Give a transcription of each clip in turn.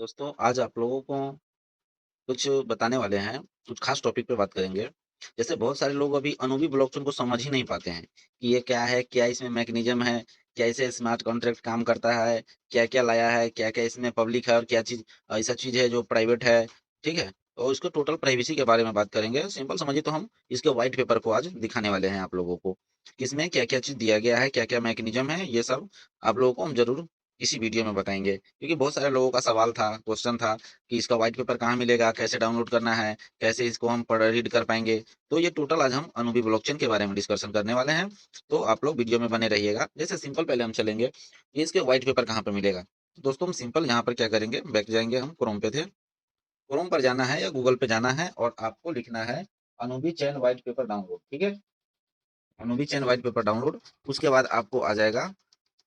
दोस्तों, आज आप लोगों को कुछ बताने वाले हैं, कुछ खास टॉपिक पे बात करेंगे। जैसे बहुत सारे लोग अभी अनूबी ब्लॉकचेन को समझ ही नहीं पाते हैं कि ये क्या है, क्या इसमें मैकेनिज़्म है, क्या इसे स्मार्ट कॉन्ट्रैक्ट काम करता है, क्या-क्या लाया है, क्या-क्या इसमें पब्लिक है और क्या चीज़ ऐसा चीज़ है जो प्राइवेट है, ठीक है? और इसको टोटल प्राइवेसी के बारे में बात करेंगे। सिंपल समझिए तो हम इसके व्हाइट पेपर को आज दिखाने वाले हैं आप लोगों को, कि इसमें क्या-क्या चीज़ दिया गया है, क्या-क्या मैकेनिज़्म है, ये सब आप लोगों को हम ज़रूर इसी वीडियो में बताएँगे। क्योंकि बहुत सारे लोगों का सवाल था, क्वेश्चन था कि इसका व्हाइट पेपर कहाँ मिलेगा, कैसे डाउनलोड करना है, कैसे इसको हम पढ़ रीड कर पाएँगे। तो ये टोटल आज हम अनूबी ब्लॉकचेन के बारे में डिस्कशन करने वाले हैं, तो आप लोग वीडियो में बने रहिएगा। जैसे सिंपल पहले हम चलेंगे, कि इसके व्हाइट पेपर कहाँ पे मिलेगा। तो दोस्तों हम सिंपल यहाँ पर क्या करेंगे, बैक जाएँगे, हम क्रोम पे थे। क्रोम पर जाना है या गूगल पे जाना है और आपको लिखना है अनूबी चैन व्हाइट पेपर डाउनलोड, ठीक है? अनूबी चैन व्हाइट पेपर डाउनलोड, उसके बाद आपको आ जाएगा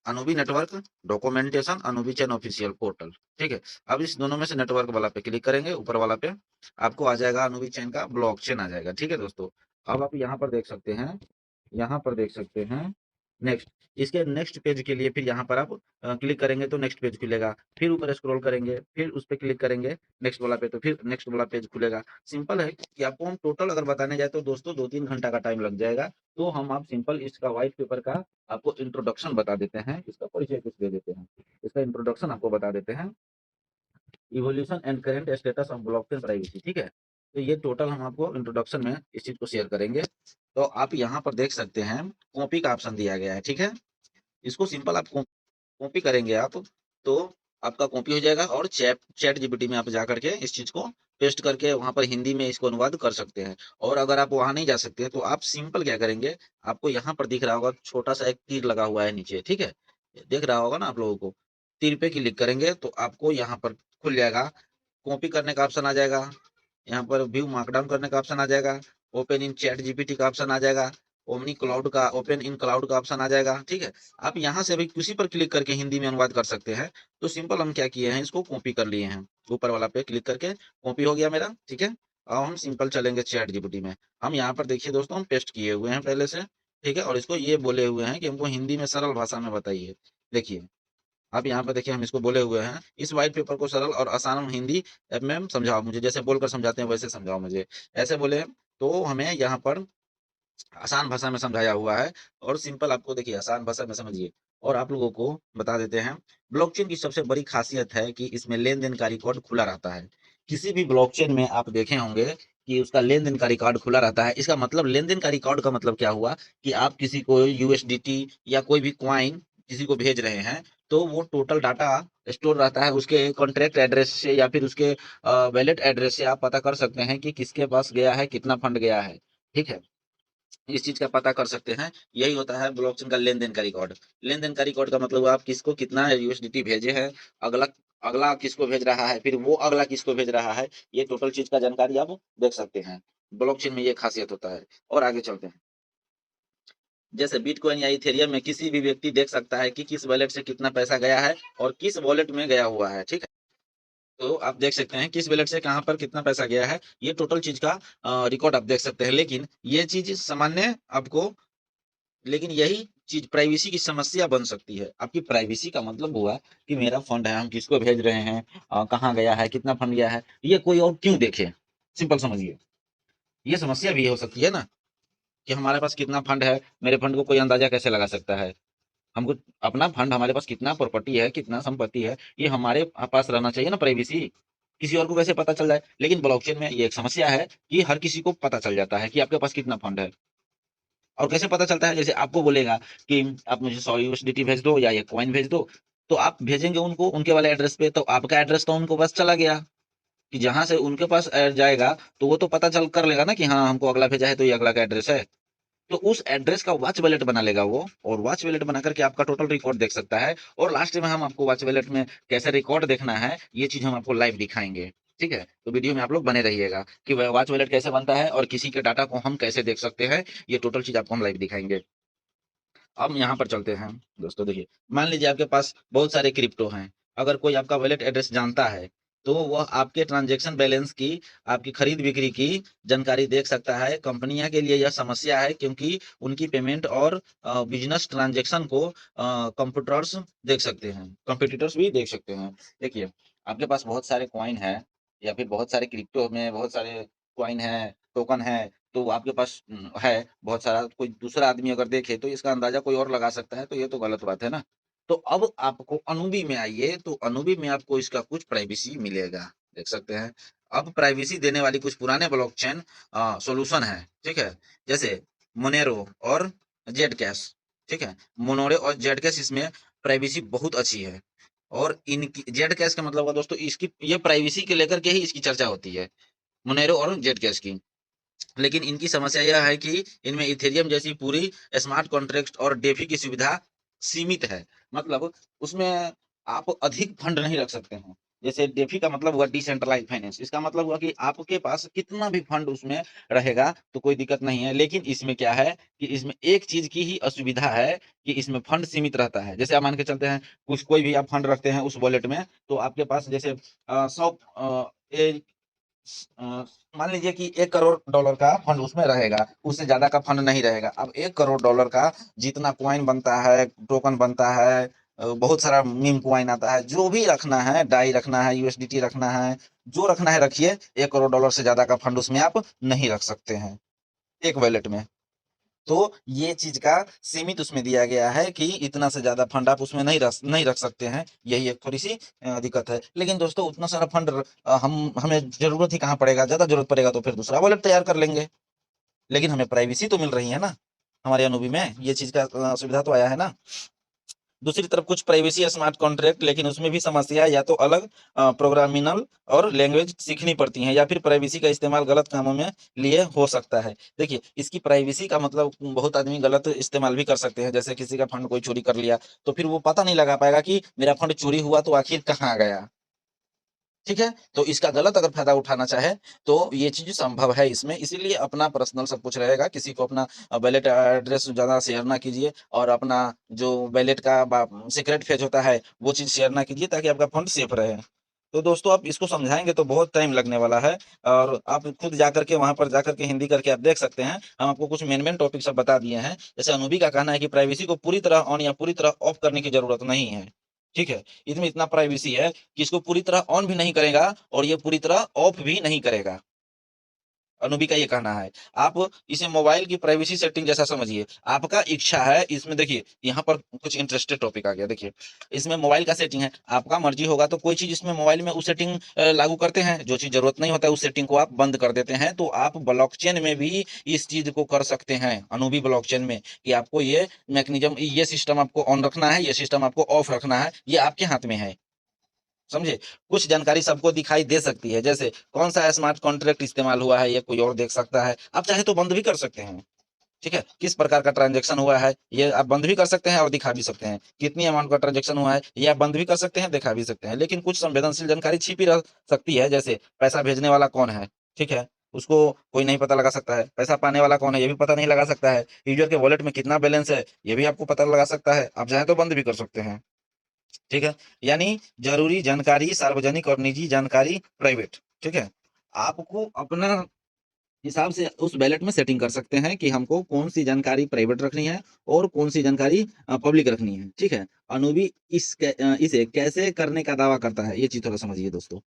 अनूबी नेटवर्क डॉक्यूमेंटेशन अनूबी चैन ऑफिशियल पोर्टल, ठीक है? अब इस दोनों में से नेटवर्क वाला पे क्लिक करेंगे, ऊपर वाला पे आपको आ जाएगा अनूबी चैन का ब्लॉकचेन आ जाएगा, ठीक है दोस्तों? अब आप यहाँ पर देख सकते हैं, यहाँ पर देख सकते हैं नेक्स्ट। इसके नेक्स्ट पेज के लिए फिर यहाँ पर आप क्लिक करेंगे तो नेक्स्ट पेज खुलेगा। फिर ऊपर स्क्रॉल करेंगे, फिर उस पे क्लिक करेंगे नेक्स्ट वाला पे, तो फिर नेक्स्ट वाला पेज खुलेगा। सिंपल है कि आपको हम टोटल अगर बताने जाए तो दोस्तों 2-3 घंटा का टाइम लग जाएगा। तो हम आप सिंपल इसका व्हाइट पेपर का आपको इंट्रोडक्शन बता देते हैं, इसका परिचय कुछ दे देते हैं। इसका इंट्रोडक्शन आपको बता देते हैं। Evolution and current status of blockchain privacy, ठीक है? तो ये टोटल हम आपको इंट्रोडक्शन में इस चीज़ को शेयर करेंगे। तो आप यहाँ पर देख सकते हैं कॉपी का ऑप्शन दिया गया है, ठीक है? इसको सिंपल आप कॉपी करेंगे आप, तो आपका कॉपी हो जाएगा और चैट जीपीटी में आप जा करके इस चीज़ को पेस्ट करके वहाँ पर हिंदी में इसको अनुवाद कर सकते हैं। और अगर आप वहाँ नहीं जा सकते हैं, तो आप सिंपल क्या करेंगे, आपको यहाँ पर दिख रहा होगा छोटा-सा एक तीर लगा हुआ है नीचे, ठीक है? दिख रहा होगा ना आप लोगों को? तीर पे क्लिक करेंगे तो आपको यहाँ पर खुल जाएगा, कॉपी करने का ऑप्शन आ जाएगा, यहाँ पर व्यू मार्कडाउन करने का ऑप्शन आ जाएगा, ओपन इन चैट जीपीटी का ऑप्शन आ जाएगा, ओपन इन क्लाउड का ऑप्शन आ जाएगा, ठीक है? आप यहाँ से भी किसी पर क्लिक करके हिंदी में अनुवाद कर सकते हैं। तो सिंपल हम क्या किए हैं, इसको कॉपी कर लिए हैं। ऊपर वाला पे क्लिक करके कॉपी हो गया मेरा, ठीक है? अब हम सिंपल चलेंगे चैट जीपीटी में। हम यहाँ पर देखिए दोस्तों हम पेस्ट किए हुए हैं पहले से, ठीक है? और इसको ये बोले हुए हैं कि हमको हिंदी में सरल भाषा में बताइए। देखिए, आप यहाँ पे देखिए हम इसको बोले हुए हैं, इस व्हाइट पेपर को सरल और आसान हिंदी में समझाओ मुझे, जैसे बोलकर समझाते हैं वैसे समझाओ मुझे। ऐसे बोले हैं, तो हमें यहाँ पर आसान भाषा में समझाया हुआ है और सिंपल आपको देखिए आसान भाषा में समझिए। और आप लोगों को बता देते हैं, ब्लॉकचेन की सबसे बड़ी खासियत है कि इसमें लेन-देन का रिकॉर्ड खुला रहता है। किसी भी ब्लॉकचेन में आप देखे होंगे कि उसका लेन-देन का रिकॉर्ड खुला रहता है। इसका मतलब लेन-देन का रिकॉर्ड का मतलब क्या हुआ कि आप किसी को यूएसडीटी या कोई भी कॉइन किसी को भेज रहे हैं, तो वो टोटल डाटा स्टोर रहता है उसके कॉन्ट्रैक्ट एड्रेस से या फिर उसके वैलेट एड्रेस से आप पता कर सकते हैं कि किसके पास गया है, कितना फंड गया है। ठीक है? इस चीज़ का पता कर सकते हैं। यही होता है ब्लॉकचेन का लेन-देन का रिकॉर्ड। लेन-देन का रिकॉर्ड का मतलब आप किसको कितना यूएसडीटी भेजे हैं, अगला अगला किसको भेज रहा है, फिर वो अगला किसको भेज रहा है, ये टोटल चीज़ का जानकारी आप देख सकते हैं। ब्लॉकचेन में ये खासियत होता है। और आगे चलते हैं। जैसे बिटकॉइन या इथेरियम में किसी भी व्यक्ति देख सकता है कि किस वॉलेट से कितना पैसा गया है और किस वॉलेट में गया हुआ है, ठीक है? तो आप देख सकते हैं किस वॉलेट से कहाँ पर कितना पैसा गया है, ये टोटल चीज़ का रिकॉर्ड आप देख सकते हैं। लेकिन ये चीज़ सामान्य आपको लेकिन यही चीज़ प्राइवेसी की समस्या बन सकती है। आपकी प्राइवेसी का मतलब हुआ कि मेरा फंड है, हम किसको भेज रहे हैं, कहाँ गया है, कितना फंड गया है, ये कोई और क्यों देखे? सिंपल समझिए। ये समस्या भी हो सकती है ना कि हमारे पास कितना फंड है, मेरे फंड को कोई अंदाज़ा कैसे लगा सकता है? हमको अपना फंड हमारे पास कितना प्रॉपर्टी है, कितना संपत्ति है, ये हमारे पास रहना चाहिए ना प्राइवेसी। किसी और को कैसे पता चल जाए? लेकिन ब्लॉकचेन में ये एक समस्या है कि हर किसी को पता चल जाता है कि आपके पास कितना फंड है। और कैसे पता चलता है? जैसे आपको बोलेगा कि आप मुझे 100 यूएसडीटी भेज दो या ये कॉइन भेज दो, तो आप भेजेंगे उनको उनके वाले एड्रेस पे, तो आपका एड्रेस तो उनको पास चला गया, कि जहाँ से उनके पास जाएगा, तो वो तो पता चल कर लेगा ना कि हाँ, हमको अगला भेजा है तो ये अगला का एड्रेस है। तो उस एड्रेस का वॉच वॉलेट बना लेगा वो और वॉच वॉलेट बना करके आपका टोटल रिकॉर्ड देख सकता है और लास्ट में हम आपको वॉच वॉलेट में कैसे रिकॉर्ड देखना है, ये चीज़ हम आपको लाइव दिखाएँगे। ठीक है? तो वीडियो में आप लोग बने रहिएगा कि व वॉच वॉलेट कैसे बनता है और किसी के डाटा को हम कैसे देख सकते हैं, ये टोटल चीज़ आपको हम लाइव दिखाएँगे। अब यहाँ पर चलते हैं। दोस्तों देखिए, मान लीजिए आपके पास बहुत सारे क्रिप्टो हैं। अगर कोई आपका वॉलेट एड्रेस जानता है, तो वह आपके ट्रांज़ैक्शन बैलेंस की, आपकी खरीद-बिक्री की जानकारी देख सकता है। कंपनियाँ के लिए यह समस्या है क्योंकि उनकी पेमेंट और बिज़नेस ट्रांज़ैक्शन को कंप्यूटर्स देख सकते हैं, कॉम्पिटिटर्स भी देख सकते हैं। देखिए, आपके पास बहुत सारे कॉइन है या फिर बहुत सारे क्रिप्टो में बहुत सारे कॉइन है, टोकन है, तो आपके पास है बहुत सारा, कोई दूसरा आदमी अगर देखे तो इसका अंदाजा कोई और लगा सकता है, तो ये तो गलत बात है ना। तो अब आपको अनुबी में आइए, तो अनुबी में आपको इसका कुछ प्राइवेसी मिलेगा, देख सकते हैं। अब प्राइवेसी देने वाली कुछ पुराने ब्लॉकचेन सॉल्यूशन है, ठीक है। जैसे मोनेरो और जेड कैश, ठीक है। मोनोरे और जेड कैश, इसमें प्राइवेसी बहुत अच्छी है। और इनकी जेड कैश का मतलब हुआ दोस्तों, इसकी ये प्राइवेसी के लेकर के ही इसकी चर्चा होती है, मोनेरो और जेड कैश की। लेकिन इनकी समस्या यह है कि इनमें इथेरियम जैसी पूरी स्मार्ट कॉन्ट्रैक्ट और डेफी की सुविधा सीमित है। मतलब उसमें आप अधिक फंड नहीं रख सकते हैं। जैसे डेफी का मतलब हुआ डिसेंट्रलाइज फाइनेंस, इसका मतलब हुआ कि आपके पास कितना भी फंड उसमें रहेगा तो कोई दिक्कत नहीं है। लेकिन इसमें क्या है कि इसमें एक चीज की ही असुविधा है कि इसमें फंड सीमित रहता है। जैसे आप मान के चलते हैं, कुछ कोई भी आप फंड रखते हैं उस वॉलेट में, तो आपके पास जैसे 100 अ, मान लीजिए कि $1 करोड़ का फंड उसमें रहेगा, उससे ज्यादा का फंड नहीं रहेगा। अब $1 करोड़ का जितना कॉइन बनता है, टोकन बनता है, बहुत सारा मीम कॉइन आता है, जो भी रखना है, डाई रखना है, यूएसडीटी रखना है, जो रखना है रखिए। $1 करोड़ से ज्यादा का फंड उसमें आप नहीं रख सकते हैं एक वॉलेट में। तो ये चीज का सीमित उसमें दिया गया है कि इतना से ज्यादा फंड आप उसमें नहीं रख सकते हैं। यही एक थोड़ी सी दिक्कत है। लेकिन दोस्तों उतना सारा फंड हम हमें जरूरत ही कहाँ पड़ेगा, ज्यादा जरूरत पड़ेगा तो फिर दूसरा वॉलेट तैयार कर लेंगे। लेकिन हमें प्राइवेसी तो मिल रही है ना, हमारे अनुभवी में ये चीज का सुविधा तो आया है ना। दूसरी तरफ कुछ प्राइवेसी स्मार्ट कॉन्ट्रैक्ट, लेकिन उसमें भी समस्या, या तो अलग प्रोग्रामिनल और लैंग्वेज सीखनी पड़ती हैं, या फिर प्राइवेसी का इस्तेमाल गलत कामों में लिए हो सकता है। देखिए, इसकी प्राइवेसी का मतलब बहुत आदमी गलत इस्तेमाल भी कर सकते हैं। जैसे किसी का फंड कोई चोरी कर लिया, तो फिर वो पता नहीं लगा पाएगा कि मेरा फंड चोरी हुआ तो आखिर कहाँ गया। ठीक है, तो इसका गलत अगर फायदा उठाना चाहे तो ये चीज संभव है इसमें। इसीलिए अपना पर्सनल सब कुछ रहेगा, किसी को अपना वैलेट एड्रेस ज्यादा शेयर ना कीजिए, और अपना जो वैलेट का सीक्रेट फेज होता है वो चीज शेयर ना कीजिए, ताकि आपका फंड सेफ रहे। तो दोस्तों आप इसको समझाएंगे तो बहुत टाइम लगने वाला है, और आप खुद जाकर के वहां पर जाकर के हिंदी करके आप देख सकते हैं। हम आपको कुछ मेन मेन टॉपिक सब बता दिए हैं। जैसे अनुभवी का कहना है कि प्राइवेसी को पूरी तरह ऑन या पूरी तरह ऑफ करने की जरूरत नहीं है। ठीक है, इसमें इतना प्राइवेसी है कि इसको पूरी तरह ऑन भी नहीं करेगा और ये पूरी तरह ऑफ भी नहीं करेगा। अनुभवी का ये कहना है। आप इसे मोबाइल की प्राइवेसी सेटिंग जैसा समझिए। आपका इच्छा है इसमें, देखिए यहाँ पर कुछ इंटरेस्टेड टॉपिक आ गया। देखिए, इसमें मोबाइल का सेटिंग है, आपका मर्जी होगा तो कोई चीज इसमें मोबाइल में उस सेटिंग लागू करते हैं, जो चीज जरूरत नहीं होता है उस सेटिंग को आप बंद कर देते हैं। तो आप ब्लॉकचेन में भी इस चीज को कर सकते हैं, अनुभवी ब्लॉकचेन में, कि आपको ये मैकेनिज्म, ये सिस्टम आपको ऑन रखना है, ये सिस्टम आपको ऑफ रखना है, ये आपके हाथ में है। समझे? कुछ जानकारी सबको दिखाई दे सकती है, जैसे कौन सा स्मार्ट कॉन्ट्रैक्ट इस्तेमाल हुआ है, ये कोई और देख सकता है। आप चाहे तो बंद भी कर सकते हैं। ठीक है, किस प्रकार का ट्रांजैक्शन हुआ है ये आप बंद भी कर सकते हैं और दिखा भी सकते हैं। कितनी अमाउंट का ट्रांजैक्शन हुआ है ये आप बंद भी कर सकते हैं, दिखा भी सकते हैं। लेकिन कुछ संवेदनशील जानकारी छिपी रह सकती है, जैसे पैसा भेजने वाला कौन है, ठीक है, उसको कोई नहीं पता लगा सकता है। पैसा पाने वाला कौन है ये भी पता नहीं लगा सकता है। यूजर के वॉलेट में कितना बैलेंस है ये भी आपको पता लगा सकता है। आप चाहे तो बंद भी कर सकते हैं। ठीक है, यानी जरूरी जानकारी सार्वजनिक और निजी जानकारी प्राइवेट। ठीक है, आपको अपना हिसाब से उस बैलेट में सेटिंग कर सकते हैं कि हमको कौन सी जानकारी प्राइवेट रखनी है और कौन सी जानकारी पब्लिक रखनी है। ठीक है, अनूबी इसे कैसे करने का दावा करता है, ये चीज थोड़ा समझिए दोस्तों।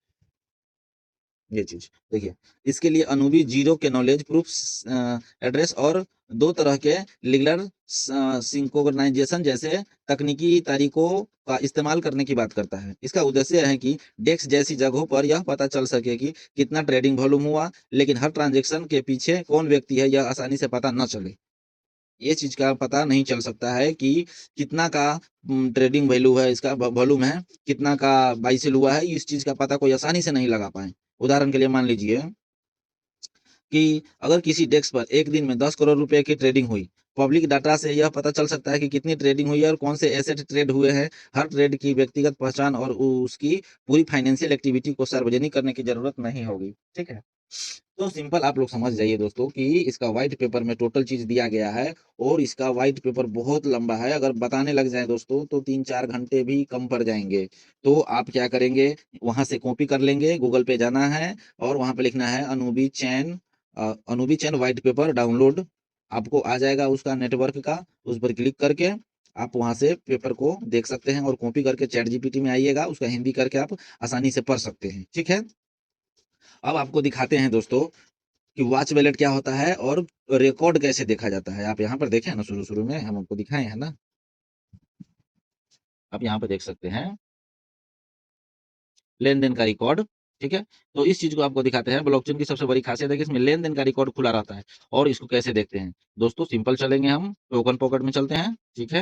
ये चीज देखिए, इसके लिए अनूबी जीरो के नॉलेज प्रूफ एड्रेस और दो तरह के लीगल सिंक्रोनाइजेशन जैसे तकनीकी तरीकों का इस्तेमाल करने की बात करता है। इसका उद्देश्य है कि डेस्क जैसी जगहों पर यह पता चल सके कि कितना ट्रेडिंग वॉल्यूम हुआ, लेकिन हर ट्रांजेक्शन के पीछे कौन व्यक्ति है यह आसानी से पता न चले। ये चीज का पता नहीं चल सकता है कि कितना का ट्रेडिंग वैल्यू है, इसका वॉल्यूम है, कितना का बाई सेल हुआ है, इस चीज का पता कोई आसानी से नहीं लगा पाए। उदाहरण के लिए मान लीजिए कि अगर किसी डेस्क पर एक दिन में 10 करोड़ रुपए की ट्रेडिंग हुई, पब्लिक डाटा से यह पता चल सकता है कि कितनी ट्रेडिंग हुई है और कौन से एसेट ट्रेड हुए हैं। हर ट्रेड की व्यक्तिगत पहचान और उसकी पूरी फाइनेंशियल एक्टिविटी को सार्वजनिक करने की जरूरत नहीं होगी। ठीक है, तो सिंपल आप लोग समझ जाइए दोस्तों कि इसका व्हाइट पेपर में टोटल चीज दिया गया है, और इसका व्हाइट पेपर बहुत लंबा है। अगर बताने लग जाए दोस्तों तो 3-4 घंटे भी कम पड़ जाएंगे। तो आप क्या करेंगे, वहां से कॉपी कर लेंगे, गूगल पे जाना है और वहां पे लिखना है अनूबी चैन व्हाइट पेपर डाउनलोड। आपको आ जाएगा उसका नेटवर्क का, उस पर क्लिक करके आप वहाँ से पेपर को देख सकते हैं और कॉपी करके चैट जीपीटी में आइएगा, उसका हिंदी करके आप आसानी से पढ़ सकते हैं, ठीक है? अब आपको दिखाते हैं दोस्तों कि वॉच वैलेट क्या होता है और रिकॉर्ड कैसे देखा जाता है। आप यहाँ पर देखें ना, शुरू-शुरू में हम आपको दिखाए हैं ना, आप यहाँ पे देख सकते हैं लेन-देन का रिकॉर्ड, ठीक है? तो इस चीज़ को आपको दिखाते हैं। ब्लॉकचेन की सबसे बड़ी खासियत है कि इसमें लेन-देन का रिकॉर्ड खुला रहता है। और इसको कैसे देखते हैं? दोस्तों सिंपल चलेंगे हम, टोकन पॉकेट में चलते हैं, ठीक है?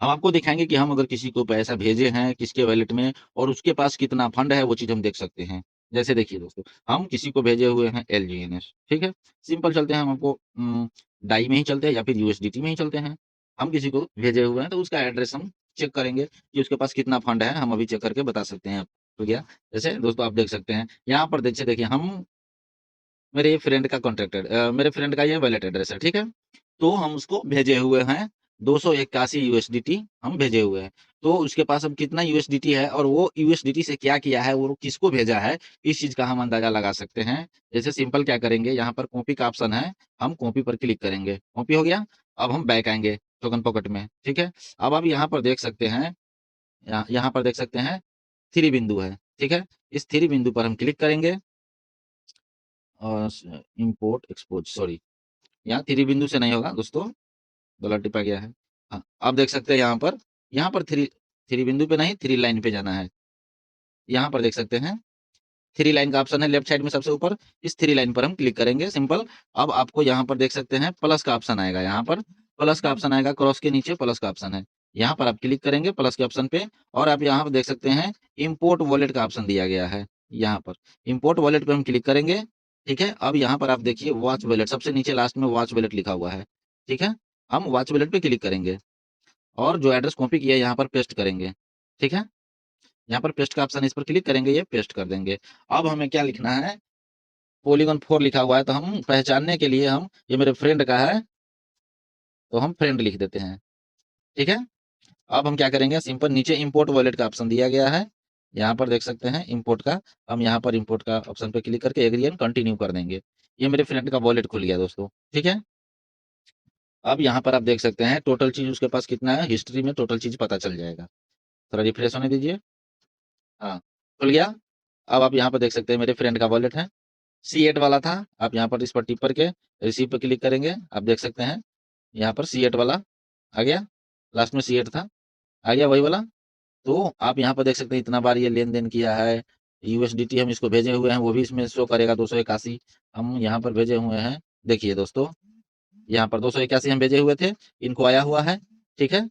हम आपको दिखाएँगे कि हम अगर किसी को पैसा भेजे हैं, किसके वॉलेट में और उसके पास कितना फंड है, वो चीज़ हम देख सकते हैं। जैसे देखिए दोस्तों, हम किसी को भेजे हुए हैं एलजीएनएस, ठीक है? सिंपल चलते हैं, हम आपको डाई में ही चलते हैं या फिर यूएसडीटी में ही चलते हैं। हम किसी को भेजे हुए हैं, तो उसका एड्रेस हम चेक करेंगे कि उसके पास कितना फंड है, हम अभी चेक करके बता सकते हैं आपको क्या। जैसे दोस्तों आप देख सकते हैं, यहाँ पर देखिए हम मेरे फ्रेंड का ये वॉलेट एड्रेस है, ठीक है? तो हम उसको भेजे हुए हैं 281 यूएसडीटी हम भेजे हुए हैं। तो उसके पास अब कितना यूएसडीटी है और वो यूएसडीटी से क्या किया है, वो किसको भेजा है, इस चीज़ का हम अंदाज़ा लगा सकते हैं। जैसे सिंपल क्या करेंगे, यहाँ पर कॉपी का ऑप्शन है, हम कॉपी पर क्लिक करेंगे। कॉपी हो गया, अब हम बैक आएँगे टोकन पॉकेट में, ठीक है? अब आप यहाँ पर देख सकते हैं, यहाँ पर देख सकते हैं 3 बिंदु है, ठीक है? इस 3 बिंदु पर हम क्लिक करेंगे और इम्पोर्ट एक्सपोज़ सॉरी, यहाँ 3 बिंदु से नहीं होगा दोस्तों, गलत टिपा गया है। हाँ, आप देख सकते हैं यहाँ पर 3 बिंदु पे नहीं 3 लाइन पे जाना है। यहाँ पर देख सकते हैं 3 लाइन का ऑप्शन है लेफ्ट साइड में सबसे ऊपर, इस 3 लाइन पर हम क्लिक करेंगे सिंपल। अब आपको यहाँ पर देख सकते हैं प्लस का ऑप्शन आएगा, यहाँ पर प्लस का ऑप्शन आएगा, क्रॉस के नीचे प्लस का ऑप्शन है। यहाँ पर आप क्लिक करेंगे प्लस के ऑप्शन पे और आप यहाँ पर देख सकते हैं इम्पोर्ट वॉलेट का ऑप्शन दिया गया है। यहाँ पर इम्पोर्ट वॉलेट पे हम क्लिक करेंगे, ठीक है? अब यहाँ पर आप देखिए वॉच वॉलेट सबसे नीचे लास्ट में वॉच वॉलेट लिखा हुआ है, ठीक है? हम वॉच वॉलेट पे क्लिक करेंगे और जो एड्रेस कॉपी किया है यहाँ पर पेस्ट करेंगे, ठीक है? यहाँ पर पेस्ट का ऑप्शन है, इस पर क्लिक करेंगे, ये पेस्ट कर देंगे। अब हमें क्या लिखना है, पॉलीगॉन 4 लिखा हुआ है, तो हम पहचानने के लिए हम ये मेरे फ्रेंड का है, तो हम फ्रेंड लिख देते हैं, ठीक है? अब हम क्या करेंगे, सिंपल नीचे इंपोर्ट वॉलेट का ऑप्शन दिया गया है, यहाँ पर देख सकते हैं इंपोर्ट का, हम यहाँ पर इंपोर्ट का ऑप्शन पे क्लिक करके एग्री एंड कंटिन्यू कर देंगे। ये मेरे फ्रेंड का वॉलेट खुल गया दोस्तों, ठीक है? अब यहाँ पर आप देख सकते हैं टोटल चीज़ उसके पास कितना है, हिस्ट्री में टोटल चीज़ पता चल जाएगा। थोड़ा रिफ्रेश होने दीजिए। हाँ, खुल गया। अब आप यहाँ पर देख सकते हैं मेरे फ्रेंड का वॉलेट है। C8 वाला था, आप यहाँ पर इस पर टिप करके रिसीव पे क्लिक करेंगे, आप देख सकते हैं यहाँ पर C8 वाला आ गया, लास्ट में C8 था, आ गया वही वाला। तो आप यहाँ पर देख सकते हैं इतना बार ये लेन-देन किया है, यूएसडीटी हम इसको भेजे हुए हैं, वो भी इसमें शो करेगा 281 हम यहाँ पर भेजे हुए हैं। देखिए दोस्तों, यहाँ पर 281 हम भेजे हुए थे, इनको आया हुआ है, ठीक है?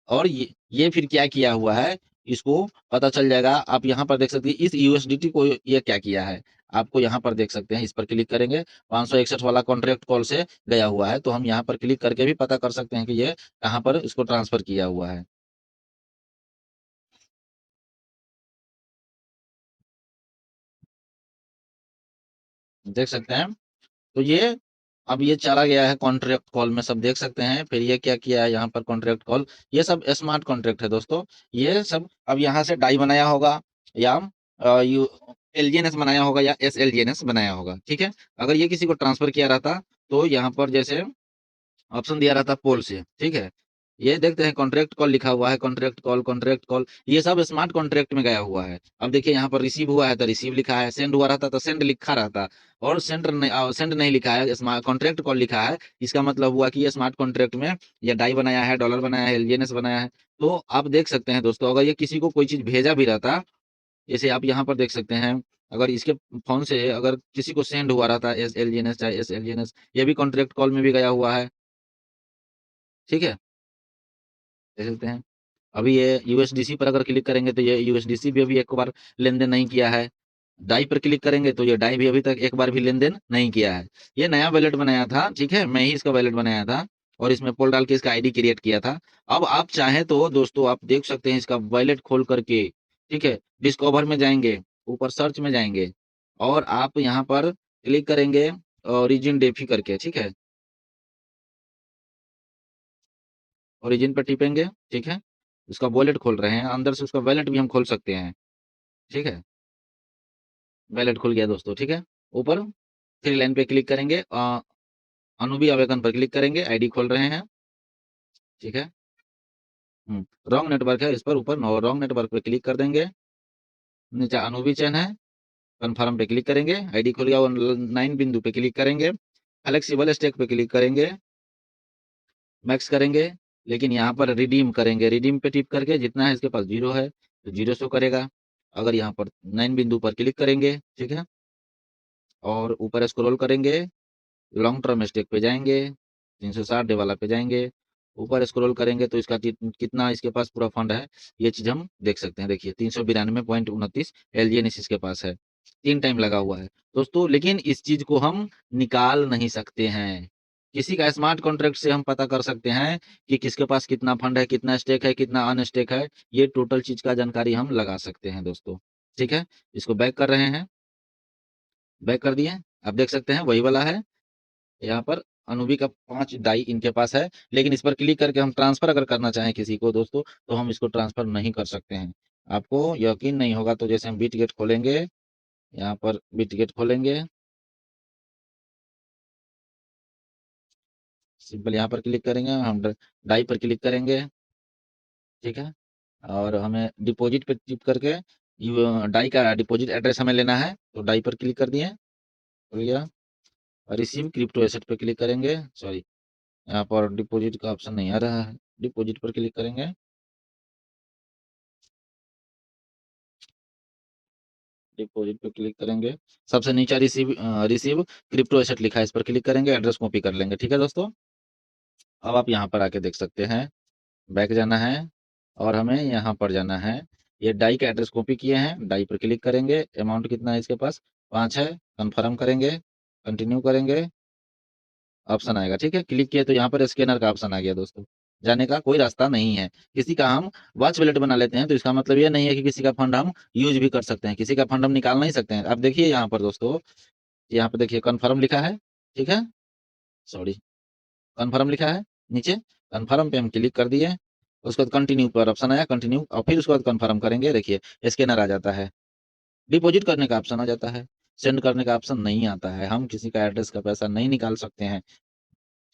और ये फिर क्या किया हुआ है, इसको पता चल जाएगा। आप यहाँ पर देख सकते हैं इस यूएसडीटी को ये क्या किया है, आपको यहाँ पर देख सकते हैं, इस पर क्लिक करेंगे 561 वाला कॉन्ट्रैक्ट कॉल से गया हुआ है, तो हम यहाँ पर क्लिक करके भी पता कर सकते हैं कि ये कहाँ पर इसको ट्रांसफर किया हुआ है। देख सकते हैं, तो ये अब ये चला गया है कॉन्ट्रैक्ट कॉल में, सब देख सकते हैं। फिर ये क्या किया है यहाँ पर कॉन्ट्रैक्ट कॉल, ये सब स्मार्ट कॉन्ट्रैक्ट है दोस्तों। ये सब अब यहाँ से डाई बनाया होगा या यू एलजीएनएस बनाया होगा या एसएलजीएनएस बनाया होगा, ठीक है? अगर ये किसी को ट्रांसफर किया रहता, तो यहाँ पर जैसे ऑप्शन दिया रहता पोल से, ठीक है? ये देखते हैं कॉन्ट्रैक्ट कॉल लिखा हुआ है, कॉन्ट्रैक्ट कॉल, ये सब स्मार्ट कॉन्ट्रैक्ट में गया हुआ है। अब देखिए यहाँ पर रिसीव हुआ है तो रिसीव लिखा है, सेंड हुआ रहता तो सेंड लिखा रहता और सेंड नहीं लिखा है, स्मार्ट कॉन्ट्रैक्ट कॉल लिखा है। इसका मतलब हुआ कि ये स्मार्ट कॉन्ट्रैक्ट में या डाई बनाया है, डॉलर बनाया है, एलजीएनएस बनाया है। तो आप देख सकते हैं दोस्तों, अगर ये किसी को कोई चीज़ भेजा भी रहता, जैसे आप यहाँ पर देख सकते हैं, अगर इसके फ़ोन से अगर किसी को सेंड हुआ रहता एसएलजीएनएस चाहे एसएलजीएनएस, ये भी कॉन्ट्रैक्ट कॉल में भी गया हुआ है, ठीक है? देख सकते हैं। अभी ये यूएसडीसी पर अगर क्लिक करेंगे तो ये यूएसडीसी भी अभी एक बार लेन-देन नहीं किया है। डाई पर क्लिक करेंगे तो ये डाई भी अभी तक एक बार भी लेन-देन नहीं किया है। ये नया वॉलेट बनाया था, ठीक है? मैं ही इसका वॉलेट बनाया था और इसमें पोल डाल के इसका आईडी क्रिएट किया था। अब आप चाहें तो दोस्तों आप देख सकते हैं इसका वॉलेट खोल करके, ठीक है? डिस्कवर में जाएँगे, ऊपर सर्च में जाएँगे और आप यहाँ पर क्लिक करेंगे ओरिजिन डेफी करके, ठीक है? ओरिजिन पे टिपेंगे, ठीक है? उसका वॉलेट खोल रहे हैं, अंदर से उसका वॉलेट भी हम खोल सकते हैं, ठीक है? वॉलेट खुल गया दोस्तों, ठीक है? ऊपर 3 लाइन पे क्लिक करेंगे, अनुबी आवेदन पर क्लिक करेंगे, आईडी खोल रहे हैं, ठीक है? रॉन्ग नेटवर्क है, इस पर ऊपर रॉन्ग नेटवर्क पे क्लिक कर देंगे। नीचे अनूबी चैन है, कन्फर्म पे क्लिक करेंगे, आईडी खुल गया, 9 बिंदु पे क्लिक करेंगे, फ्लेक्सिबल स्टेक पे क्लिक करेंगे, मैक्स करेंगे, लेकिन यहाँ पर रिडीम करेंगे। रिडीम पे टिप करके जितना है इसके पास 0 है तो 0 शो करेगा। अगर यहाँ पर 9 बिंदु पर क्लिक करेंगे, ठीक है, और ऊपर स्क्रॉल करेंगे, लॉन्ग टर्म स्टेक पे जाएंगे, 360 डे वाला पे जाएंगे, ऊपर स्क्रॉल करेंगे तो इसका कितना इसके पास पूरा फंड है ये चीज हम देख सकते हैं। देखिए 392.29 एलजीएनएस इसके पास है, 3 टाइम लगा हुआ है दोस्तों। लेकिन इस चीज को हम निकाल नहीं सकते हैं। किसी का स्मार्ट कॉन्ट्रैक्ट से हम पता कर सकते हैं कि किसके पास कितना फंड है, कितना स्टेक है, कितना अनस्टेक है, ये टोटल चीज का जानकारी हम लगा सकते हैं दोस्तों। ठीक है, इसको बैक कर रहे हैं, बैक कर दिए, आप देख सकते हैं वही वाला है। यहाँ पर अनुबी का 5 डाई इनके पास है, लेकिन इस पर क्लिक करके हम ट्रांसफर अगर करना चाहें किसी को दोस्तों, तो हम इसको ट्रांसफर नहीं कर सकते हैं। आपको यकीन नहीं होगा तो जैसे हम बिटगेट खोलेंगे, यहाँ पर बिटगेट खोलेंगे, सिंपल यहाँ पर क्लिक करेंगे, हम डाई पर क्लिक करेंगे, ठीक है, और हमें डिपॉजिट पे क्लिक करके डाई का डिपॉजिट एड्रेस हमें लेना है, तो डाई पर क्लिक कर दिए, हो गया। रिसीव क्रिप्टो एसेट पे क्लिक करेंगे, सॉरी यहाँ पर डिपॉजिट का ऑप्शन नहीं आ रहा है, डिपॉजिट पर क्लिक करेंगे, डिपॉजिट पे क्लिक करेंगे, सबसे नीचे रिसीव रिसीव क्रिप्टो एसेट लिखा है, इस पर क्लिक करेंगे, एड्रेस कॉपी कर लेंगे। ठीक है दोस्तों, अब आप यहाँ पर आके देख सकते हैं, बैक जाना है और हमें यहाँ पर जाना है। ये डाई का एड्रेस कॉपी किए हैं, डाई पर क्लिक करेंगे, अमाउंट कितना है इसके पास 5 है, कन्फर्म करेंगे, कंटिन्यू करेंगे, ऑप्शन आएगा। ठीक है, क्लिक किए तो यहाँ पर स्कैनर का ऑप्शन आ गया दोस्तों। जाने का कोई रास्ता नहीं है। किसी का हम वॉच वॉलेट बना लेते हैं तो इसका मतलब ये नहीं है कि किसी का फंड हम यूज भी कर सकते हैं, किसी का फंड हम निकाल नहीं सकते हैं। अब देखिए यहाँ पर दोस्तों, यहाँ पे देखिए कन्फर्म लिखा है, ठीक है, सॉरी, कन्फर्म लिखा है नीचे, कन्फर्म पे हम क्लिक कर दिए, उसके बाद कंटिन्यू पर ऑप्शन आया, कंटिन्यू, और फिर उसके बाद कन्फर्म करेंगे, देखिए स्कैनर आ जाता है, डिपॉजिट करने का ऑप्शन आ जाता है, सेंड करने का ऑप्शन नहीं आता है, हम किसी का एड्रेस का पैसा नहीं निकाल सकते हैं।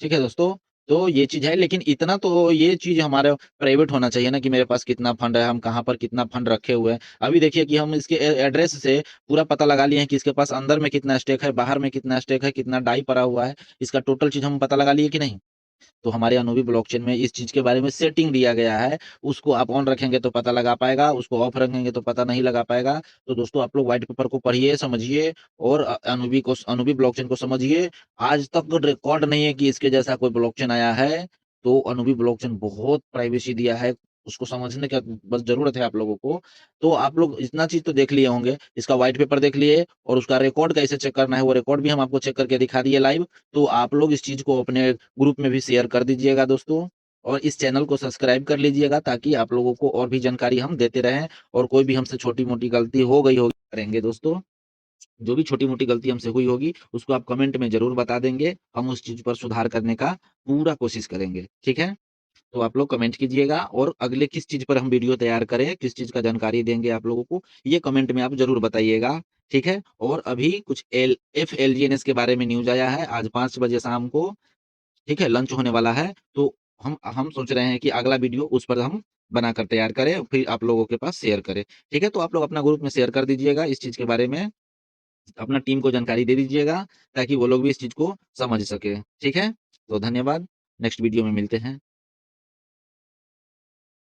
ठीक है दोस्तों, तो ये चीज है, लेकिन इतना तो ये चीज हमारे प्राइवेट होना चाहिए ना कि मेरे पास कितना फंड है, हम कहाँ पर कितना फंड रखे हुए हैं। अभी देखिए कि हम इसके एड्रेस से पूरा पता लगा लिए हैं कि इसके पास अंदर में कितना स्टेक है, बाहर में कितना स्टेक है, कितना डाई पड़ा हुआ है, इसका टोटल चीज हम पता लगा लिए कि नहीं। तो हमारे अनोवी ब्लॉकचेन में इस चीज के बारे में सेटिंग दिया गया है, उसको आप ऑन रखेंगे तो पता लगा पाएगा, उसको ऑफ रखेंगे तो पता नहीं लगा पाएगा। तो दोस्तों आप लोग व्हाइट पेपर को पढ़िए, समझिए, और अनूबी ब्लॉकचेन को समझिए। आज तक रिकॉर्ड नहीं है कि इसके जैसा कोई ब्लॉकचेन आया है। तो अनूबी ब्लॉकचेन बहुत प्राइवेसी दिया है, उसको समझने का बस जरूरत है आप लोगों को। तो आप लोग इतना चीज तो देख लिए होंगे, इसका व्हाइट पेपर देख लिए, और उसका रिकॉर्ड कैसे चेक करना है वो रिकॉर्ड भी हम आपको चेक करके दिखा दिए लाइव। तो आप लोग इस चीज को अपने ग्रुप में भी शेयर कर दीजिएगा दोस्तों, और इस चैनल को सब्सक्राइब कर लीजिएगा ताकि आप लोगों को और भी जानकारी हम देते रहें। और कोई भी हमसे छोटी मोटी गलती हो गई होगी करेंगे दोस्तों, जो भी छोटी मोटी गलती हमसे हुई होगी उसको आप कमेंट में जरूर बता देंगे, हम उस चीज पर सुधार करने का पूरा कोशिश करेंगे। ठीक है, तो आप लोग कमेंट कीजिएगा, और अगले किस चीज पर हम वीडियो तैयार करें, किस चीज का जानकारी देंगे आप लोगों को, ये कमेंट में आप जरूर बताइएगा। ठीक है, और अभी कुछ FLGNS के बारे में न्यूज आया है आज 5 बजे शाम को, ठीक है, लंच होने वाला है। तो हम सोच रहे हैं कि अगला वीडियो उस पर हम बनाकर तैयार करें, फिर आप लोगों के पास शेयर करें। ठीक है, तो आप लोग अपना ग्रुप में शेयर कर दीजिएगा इस चीज के बारे में, अपना टीम को जानकारी दे दीजिएगा ताकि वो लोग भी इस चीज को समझ सके। ठीक है, तो धन्यवाद, नेक्स्ट वीडियो में मिलते हैं।